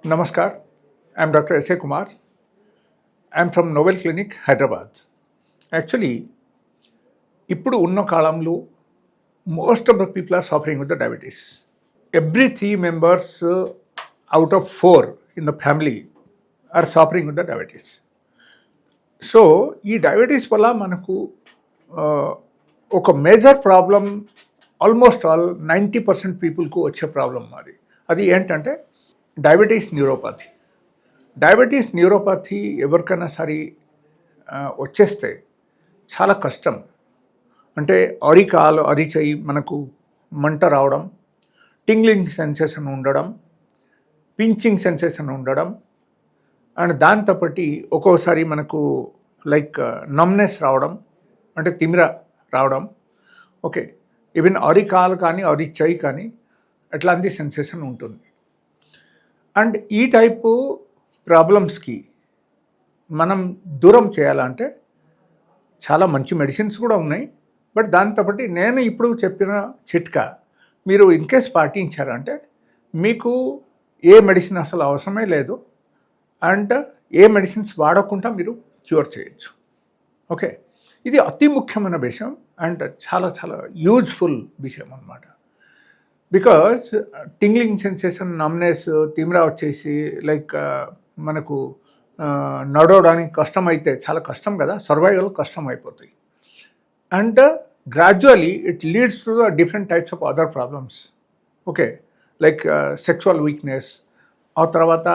Namaskar, I am Dr. S.A. Kumar. I am from Novel Clinic, Hyderabad. Actually, ఇప్పుడు ఉన్న కాలంలో most of the people are suffering with the diabetes. Every 3 members out of 4 in the family are suffering with the diabetes. So ఈ diabetes వల్ల మనకు ఒక major problem almost all 90% పీపుల్కు వచ్చే problem అది ఏంటంటే డయాబెటీస్ న్యూరోపతి ఎవరికైనా సరే వచ్చేస్తే చాలా కష్టం. అంటే అరికాలు అరిచేయి మనకు మంట రావడం, టింగ్లింగ్ సెన్సేషన్ ఉండడం, పించింగ్ సెన్సేషన్ ఉండడం, అండ్ దాంతో పాటు ఒక్కోసారి మనకు లైక్ నమ్నెస్ రావడం, అంటే తిమిర రావడం. ఓకే, ఈవెన్ అరికాలు కానీ అరిచేయి కానీ అట్లాంటి సెన్సేషన్ ఉంటుంది. అండ్ ఈ టైపు ప్రాబ్లమ్స్కి మనం దూరం చేయాలంటే చాలా మంచి మెడిసిన్స్ కూడా ఉన్నాయి. బట్ దాంతోపాటు నేను ఇప్పుడు చెప్పిన చిట్కా మీరు ఇన్కేస్ పాటించారంటే మీకు ఏ మెడిసిన్ అసలు అవసరమే లేదు, అండ్ ఏ మెడిసిన్స్ వాడకుండా మీరు క్యూర్ చేయొచ్చు. ఓకే, ఇది అతి ముఖ్యమైన విషయం అండ్ చాలా చాలా యూజ్ఫుల్ విషయం అన్నమాట. బికాజ్ టింగ్లింగ్ సెన్సేషన్, నమ్నెస్, తిమిరా వచ్చేసి లైక్ మనకు నడవడానికి కష్టం అయితే చాలా కష్టం కదా, సర్వైవల్ కష్టం అయిపోతాయి. And gradually it leads to the different types of other problems. Okay, like sexual weakness, ఆ తర్వాత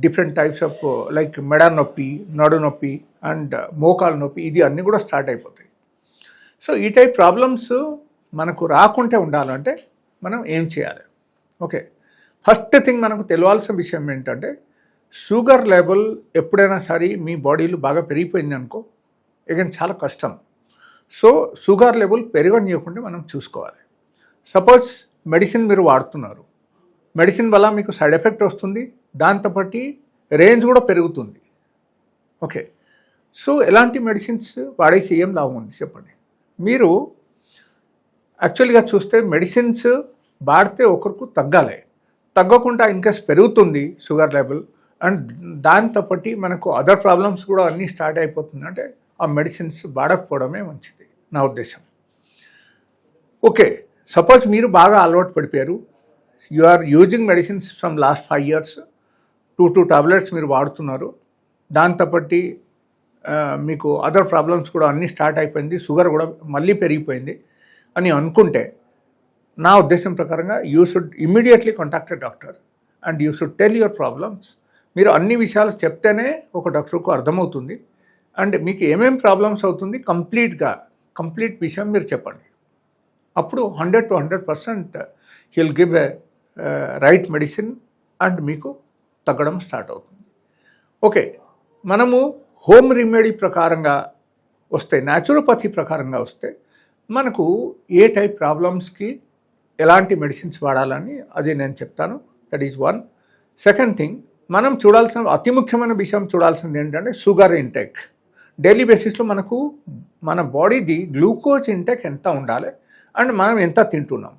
డిఫరెంట్ టైప్స్ ఆఫ్ లైక్ మెడ నొప్పి, నడు నొప్పి అండ్ మోకాలు నొప్పి, ఇది అన్నీ కూడా స్టార్ట్ అయిపోతాయి. సో ఈ టైప్ ప్రాబ్లమ్స్ మనకు రాకుంటే ఉండాలంటే మనం ఏం చేయాలి? ఓకే, ఫస్ట్ థింగ్ మనకు తెలియాల్సిన విషయం ఏంటంటే షుగర్ లెవెల్ ఎప్పుడైనా సరే మీ బాడీలో బాగా పెరిగిపోయింది అనుకో, అగైన్ చాలా కష్టం. సో షుగర్ లెవెల్ పెరగనియకుండా మనం చూసుకోవాలి. సపోజ్ మెడిసిన్ మీరు వాడుతున్నారు, మెడిసిన్ వల్ల మీకు సైడ్ ఎఫెక్ట్ వస్తుంది, దాంతోపాటు రేంజ్ కూడా పెరుగుతుంది. ఓకే, సో ఎలాంటి మెడిసిన్స్ వాడేసి ఏం లాభం ఉంది చెప్పండి? మీరు యాక్చువల్గా చూస్తే మెడిసిన్స్ వాడితే ఒకరికి తగ్గాలి, తగ్గకుండా ఇన్కేస్ పెరుగుతుంది షుగర్ లెవెల్, అండ్ దాంతోపాటు మనకు అదర్ ప్రాబ్లమ్స్ కూడా అన్నీ స్టార్ట్ అయిపోతుంది. అంటే ఆ మెడిసిన్స్ వాడకపోవడమే మంచిది నా ఉద్దేశం. ఓకే, సపోజ్ మీరు బాగా అలవాటు పడిపోయారు, you are using medicines from last 5 years, 2 tablets మీరు వాడుతున్నారు, దాంతోపాటు మీకు అదర్ ప్రాబ్లమ్స్ కూడా అన్నీ స్టార్ట్ అయిపోయింది, షుగర్ కూడా మళ్ళీ పెరిగిపోయింది అని అనుకుంటే నా ఉద్దేశం ప్రకారంగా you should immediately contact a doctor and you should tell your problems. మీరు అన్ని విషయాలు చెప్తేనే ఒక డాక్టర్కు అర్థమవుతుంది, అండ్ మీకు ఏమేమి ప్రాబ్లమ్స్ అవుతుంది కంప్లీట్ విషయం మీరు చెప్పండి. అప్పుడు 100 to 100% heal give a right medicine and మీకు తగ్గడం స్టార్ట్ అవుతుంది. ఓకే, మనము హోమ్ రెమెడీ ప్రకారంగా వస్తే, న్యాచురోపతి ప్రకారంగా వస్తే మనకు ఏ టైప్ ప్రాబ్లమ్స్కి ఎలాంటి మెడిసిన్స్ వాడాలని అది నేను చెప్తాను. That is one. Second thing, మనం చూడాల్సిన అతి ముఖ్యమైన విషయం చూడాల్సింది ఏంటంటే షుగర్ ఇంటేక్. డైలీ బేసిస్లో మనకు మన బాడీది గ్లూకోజ్ ఇంటేక్ ఎంత ఉండాలి అండ్ మనం ఎంత తింటున్నాం,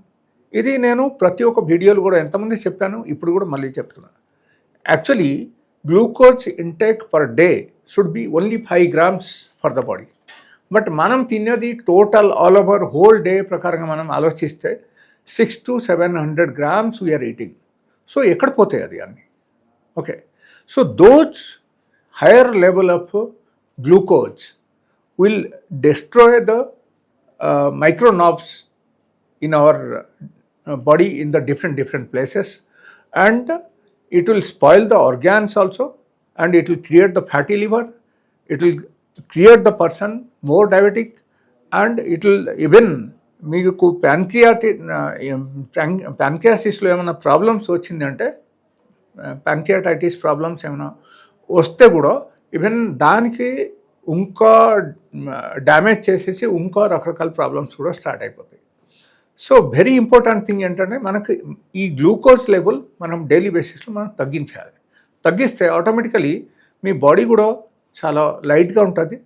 ఇది నేను ప్రతి ఒక్క వీడియోలు కూడా ఎంతమంది చెప్పాను, ఇప్పుడు కూడా మళ్ళీ చెప్తున్నాను. Actually glucose intake per day should be only 5 grams for the body. But మనం తినేది total all over whole day ప్రకారంగా మనం ఆలోచిస్తే 600 to 700 grams we are eating. So ఎక్కడ పోతాయి అది అన్నీ? Okay, so those higher level of glucose will destroy the microbes in our body in the different places, and it will spoil the organs also, and it will create the fatty liver, it will create the person more diabetic, and it will even మీకు ప్యాంక్రియాసిస్లో ఏమైనా problems వచ్చిందంటే, pancreatitis problems ఏమైనా వస్తే కూడా even దానికి ఇంకా damage చేసేసి ఇంకా రకరకాల ప్రాబ్లమ్స్ కూడా స్టార్ట్ అయిపోతాయి. సో వెరీ ఇంపార్టెంట్ థింగ్ ఏంటంటే మనకు ఈ గ్లూకోజ్ లెవెల్ మనం డైలీ బేసిస్లో మనం తగ్గించాలి. తగ్గిస్తే ఆటోమేటికలీ మీ బాడీ కూడా చాలా లైట్గా ఉంటుంది,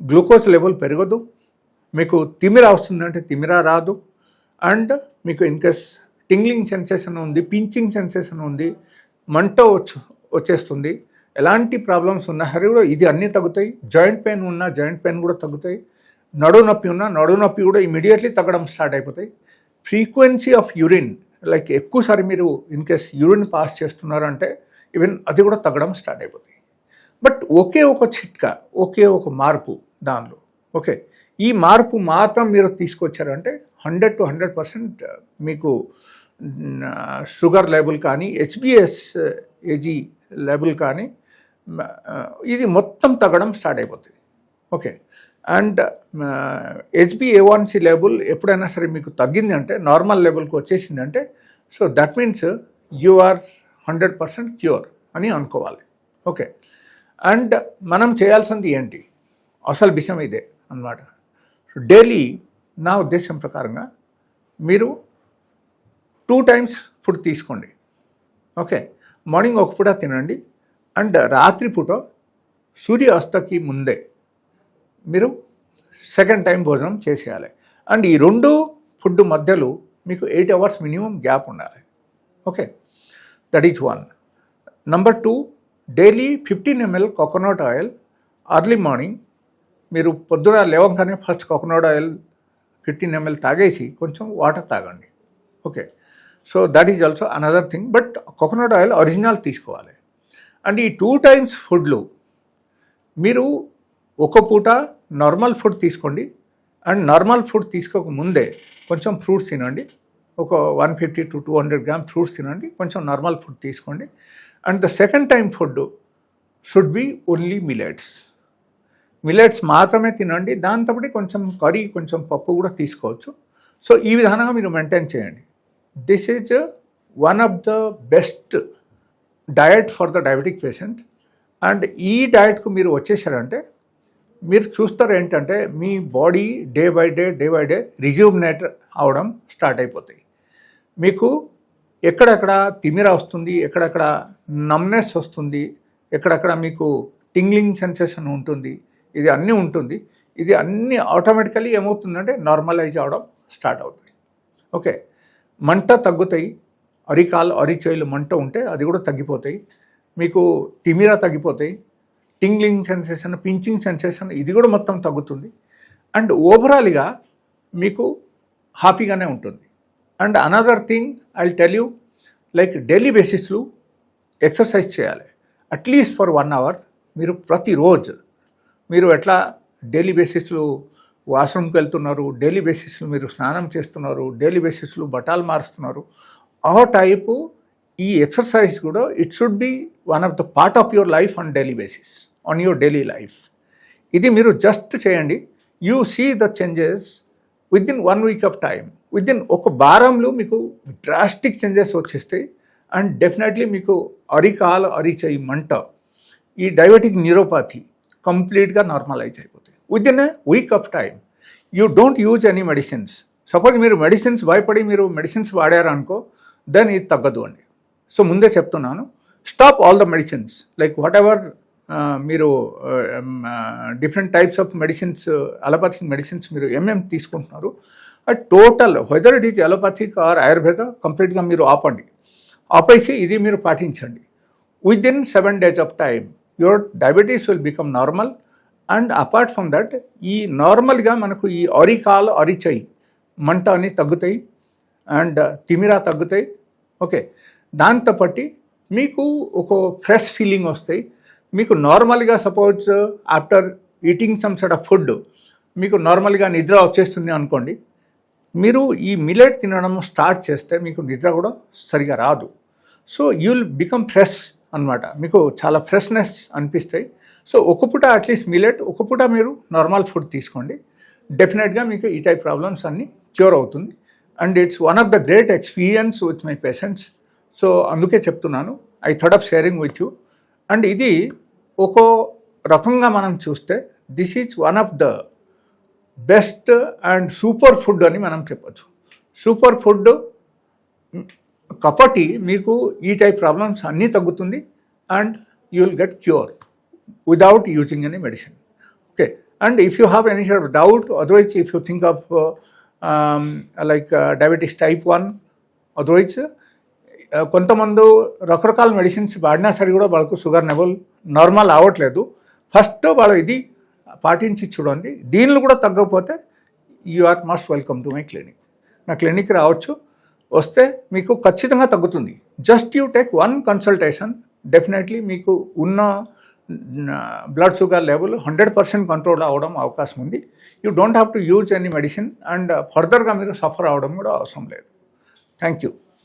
గ్లూకోజ్ లెవెల్ పెరగదు, మీకు తిమిర వస్తుందంటే తిమిర రాదు, అండ్ మీకు ఇన్కేస్ టింగ్లింగ్ సెన్సేషన్ ఉంది, పించింగ్ సెన్సేషన్ ఉంది, మంట వచ్చేస్తుంది, ఎలాంటి ప్రాబ్లమ్స్ ఉన్నా సరే కూడా ఇది అన్నీ తగ్గుతాయి. జాయింట్ పెయిన్ ఉన్నా జాయింట్ పెయిన్ కూడా తగ్గుతాయి. నడుము నొప్పి ఉన్నా నడుము నొప్పి కూడా ఇమీడియట్లీ తగ్గడం స్టార్ట్ అయిపోతాయి. ఫ్రీక్వెన్సీ ఆఫ్ యూరిన్, లైక్ ఎక్కువసారి మీరు ఇన్ కేస్ యూరిన్ పాస్ చేస్తున్నారంటే ఈవెన్ అది కూడా తగ్గడం స్టార్ట్ అయిపోతాయి. బట్ ఒకే ఒక చిట్కా, ఒకే ఒక మార్పు దానిలో, ఓకే, ఈ మార్పు మాత్రం మీరు తీసుకొచ్చారంటే 100 to 100% మీకు షుగర్ లెవెల్ కానీ HbA1c లెవెల్ కానీ ఇది మొత్తం తగ్గడం స్టార్ట్ అయిపోతుంది. ఓకే, అండ్ HbA1c లెవెల్ ఎప్పుడైనా సరే మీకు తగ్గింది అంటే, నార్మల్ లెవెల్కి వచ్చేసిందంటే, so that means you are 100% cure అని అనుకోవాలి. ఓకే, అండ్ మనం చేయాల్సింది ఏంటి, అసలు విషయం ఇదే అన్నమాట. డైలీ నా ఉద్దేశం ప్రకారంగా మీరు 2 times ఫుడ్ తీసుకోండి. ఓకే, మార్నింగ్ ఒక పూట తినండి, అండ్ రాత్రిపూట సూర్యాస్తకి ముందే మీరు సెకండ్ టైం భోజనం చేసేయాలి. అండ్ ఈ 2 ఫుడ్ మధ్యలో మీకు 8 hours మినిమం గ్యాప్ ఉండాలి. Okay, that is 1. Number 2, daily 15 ml coconut oil early morning. మీరు పొద్దున లేవగానే ఫస్ట్ కోకోనట్ ఆయిల్ 15 ml తాగేసి కొంచెం వాటర్ తాగండి. Okay, so that is also another thing. But coconut oil original తీసుకోవాలి. అండ్ ఈ 2 times ఫుడ్లు మీరు ఒక పూట నార్మల్ ఫుడ్ తీసుకోండి, అండ్ నార్మల్ ఫుడ్ తీసుకోక ముందే కొంచెం ఫ్రూట్స్ తినండి. ఒక 150 to 200 grams ఫ్రూట్స్ తినండి, కొంచెం నార్మల్ ఫుడ్ తీసుకోండి. And the second time food should be only millets మాత్రమే తినండి. దాంతోపాటు కొంచెం కర్రీ, కొంచెం పప్పు కూడా తీసుకోవచ్చు. సో ఈ విధానంగా మీరు మెయింటైన్ చేయండి. This is one of the best diet for the diabetic patient. And ఈ డయట్కు మీరు వచ్చేసారంటే మీరు చూస్తారు ఏంటంటే మీ బాడీ డే బై డే రిజ్యూమినేట్ అవడం స్టార్ట్ అయిపోతాయి. మీకు ఎక్కడెక్కడ తిమిర వస్తుంది, ఎక్కడెక్కడ నమ్నెస్ వస్తుంది, ఎక్కడెక్కడ మీకు టింగ్లింగ్ సెన్సేషన్ ఉంటుంది, ఇది అన్నీ ఉంటుంది. ఇది అన్నీ ఆటోమేటికలీ ఏమవుతుందంటే నార్మలైజ్ అవడం స్టార్ట్ అవుతుంది. ఓకే, మంట తగ్గుతాయి. అరిచేయులు మంట ఉంటే అది కూడా తగ్గిపోతాయి. మీకు తిమిర తగ్గిపోతాయి. టింగ్లింగ్ సెన్సేషన్, పించింగ్ సెన్సేషన్ ఇది కూడా మొత్తం తగ్గుతుంది. అండ్ ఓవరాల్గా మీకు హ్యాపీగానే ఉంటుంది. And another thing I will tell you, like daily బేసిస్లో ఎక్సర్సైజ్ చేయాలి. At least for 1 hour. మీరు ప్రతిరోజు మీరు ఎట్లా డైలీ బేసిస్లో వాష్రూమ్కి వెళ్తున్నారు, డైలీ బేసిస్లో మీరు స్నానం చేస్తున్నారు, డైలీ బేసిస్లో బట్టలు మారుస్తున్నారు, ఆ టైపు ఈ ఎక్సర్సైజ్ కూడా it should be one of the part of your life on daily basis, on your daily life. ఇది మీరు జస్ట్ చేయండి. You see the changes within 1 week of time. Within ఒక వారంలో మీకు డ్రాస్టిక్ చేంజెస్ వచ్చేస్తాయి. And definitely మీకు అరిచేయి మంట, ఈ డయాబెటిక్ న్యూరోపతి కంప్లీట్గా నార్మలైజ్ అయిపోతాయి within a week of time. You don't use any medicines. Suppose మీరు మెడిసిన్స్ భయపడి మీరు మెడిసిన్స్ వాడారనుకో, దెన్ ఇది తగ్గదు అండి. సో ముందే చెప్తున్నాను, stop all the medicines. Like whatever మీరు different types of medicines, allopathic medicines మీరు తీసుకుంటున్నారు, total whether it is allopathic or Ayurveda కంప్లీట్గా మీరు ఆపేసి ఇది మీరు పాటించండి. Within 7 days of time your diabetes will become normal. And apart from that ఈ నార్మల్గా మనకు ఈ అరిచేయి మంట అని తగ్గుతాయి, అండ్ తిమిర తగ్గుతాయి. ఓకే, దాంతోపాటు మీకు ఒక ఫ్రెష్ ఫీలింగ్ వస్తాయి. మీకు నార్మల్గా suppose after eating some sort of food మీకు నార్మల్గా నిద్ర వచ్చేస్తుంది అనుకోండి, మీరు ఈ మిల్లెట్ తినడం స్టార్ట్ చేస్తే మీకు నిద్ర కూడా సరిగా రాదు. So you will become fresh అనమాట, మీకు చాలా ఫ్రెష్నెస్ అనిపిస్తాయి. సో ఒక పూట అట్లీస్ట్ మిల్లెట్, ఒక పూట మీరు నార్మల్ ఫుడ్ తీసుకోండి, డెఫినెట్గా మీకు ఈ టైప్ ప్రాబ్లమ్స్ అన్నీ క్యూర్ అవుతుంది. And it's one of the great experience with my patients. So అందుకే చెప్తున్నాను, I thought of sharing with you. And ఇది ఒక రకంగా మనం చూస్తే this is one of the best and super food అని మనం చెప్పచ్చు. సూపర్ ఫుడ్ కాబట్టి మీకు ఈ టైప్ ప్రాబ్లమ్స్ అన్నీ తగ్గుతుంది. And you will get cure without using any medicine. Okay, and if you have any sort of doubt, otherwise if you think of diabetes type 1, otherwise కొంతమంది రకరకాల మెడిసిన్స్ వాడినా సరే కూడా వాళ్ళకు షుగర్ లెవెల్ నార్మల్ అవ్వట్లేదు. First వాళ్ళు ఇది పాటించి చూడండి. దీనిలో కూడా తగ్గకపోతే you are must welcome to my clinic. నా క్లినిక్ రావచ్చు, వస్తే మీకు ఖచ్చితంగా తగ్గుతుంది. Just you take 1 consultation, definitely మీకు ఉన్న బ్లడ్ షుగర్ లెవెల్ 100% కంట్రోల్ అవ్వడం అవకాశం ఉంది. You don't have to use any medicine and ఫర్దర్గా మీరు సఫర్ అవ్వడం కూడా అవసరం లేదు. Thank you.